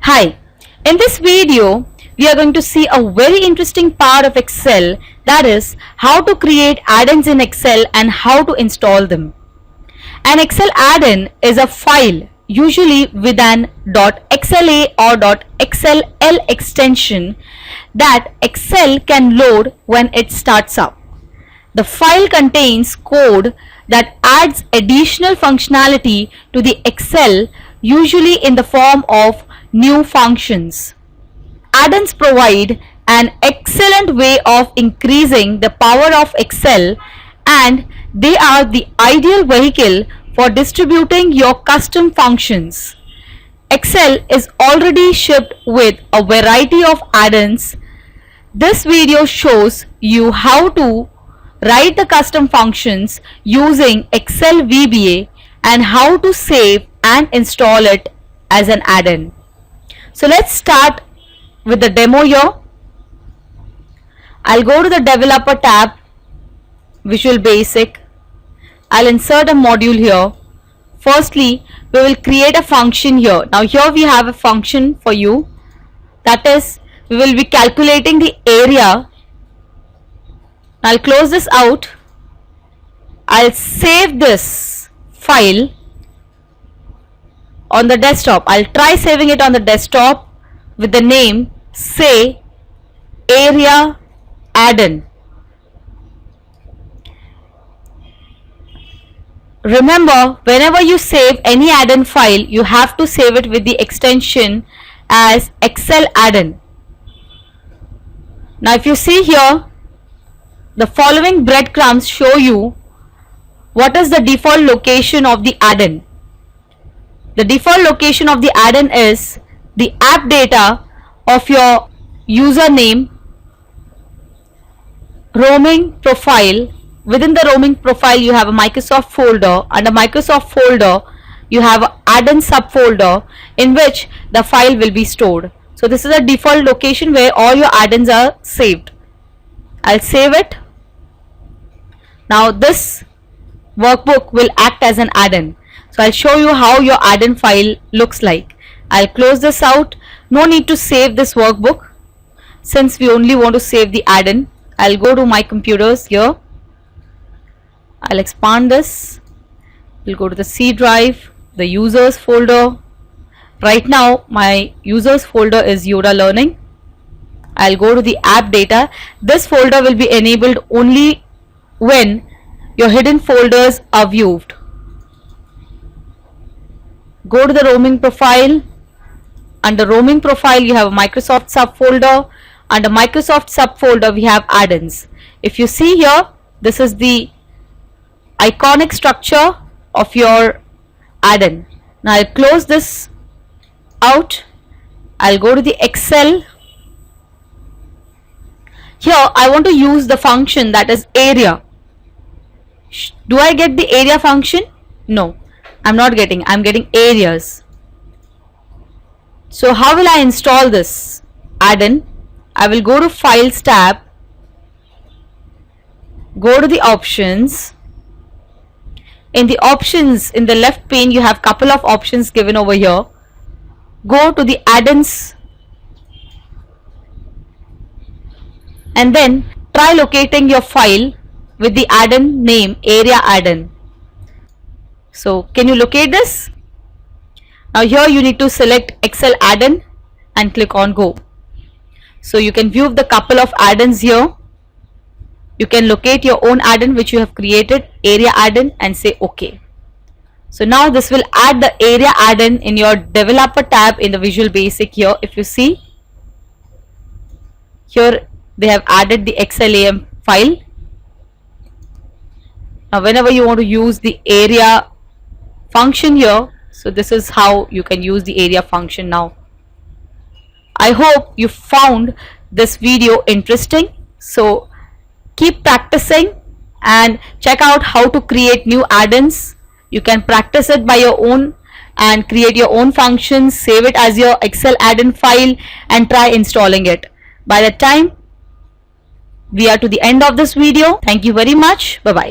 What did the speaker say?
Hi, in this video we are going to see a very interesting part of Excel, that is how to create add-ins in Excel and how to install them. An Excel add-in is a file usually with an .xla or .xll extension that Excel can load when it starts up. The file contains code that adds additional functionality to the Excel, usually in the form of new functions. Add-ins provide an excellent way of increasing the power of Excel, and they are the ideal vehicle for distributing your custom functions. Excel is already shipped with a variety of add-ins. This video shows you how to write the custom functions using Excel VBA and how to save and install it as an add-in. So let's start with the demo here. I'll go to the Developer tab, Visual Basic. I'll insert a module here. Firstly, we will create a function here. Now here we have a function for you, that is, we will be calculating the area. I'll close this out. I'll save this file on the desktop. I'll try saving it on the desktop with the name, say, area add-in. Remember, whenever you save any add-in file, you have to save it with the extension as Excel add-in. Now if you see here, the following breadcrumbs show you what is the default location of the add-in. The default location of the add-in is the app data of your username, roaming profile. Within the roaming profile you have a Microsoft folder. Under Microsoft folder you have an add-in subfolder in which the file will be stored. So this is a default location where all your add-ins are saved. I'll save it. Now this workbook will act as an add-in. So I'll show you how your add-in file looks like. I'll close this out. No need to save this workbook since we only want to save the add-in. I'll go to my computers here. I'll expand this. We'll go to the C drive, the users folder. Right now my users folder is Yoda Learning. I'll go to the app data. This folder will be enabled only when your hidden folders are viewed. Go to the roaming profile. Under roaming profile you have a Microsoft subfolder. Under Microsoft subfolder we have add-ins. If you see here, this is the iconic structure of your add-in. Now I'll close this out. I'll go to the Excel. Here I want to use the function that is area. Do I get the area function? No, I'm not getting. I'm getting areas. So how will I install this add-in? I will go to Files tab, go to the options. In the options in the left pane you have couple of options given over here. Go to the add-ins and then try locating your file with the add-in name area add-in. So can you locate this? Now here you need to select Excel add-in and click on go. So you can view the couple of add-ins here. You can locate your own add-in which you have created, area add-in, and say OK. So now this will add the area add-in in your developer tab in the Visual Basic here. If you see here, they have added the XLAM file. Now whenever you want to use the area function here, so this is how you can use the area function now. I hope you found this video interesting. So keep practicing and check out how to create new add-ins. You can practice it by your own and create your own functions, save it as your Excel add-in file and try installing it. By the time we are to the end of this video, thank you very much. Bye bye.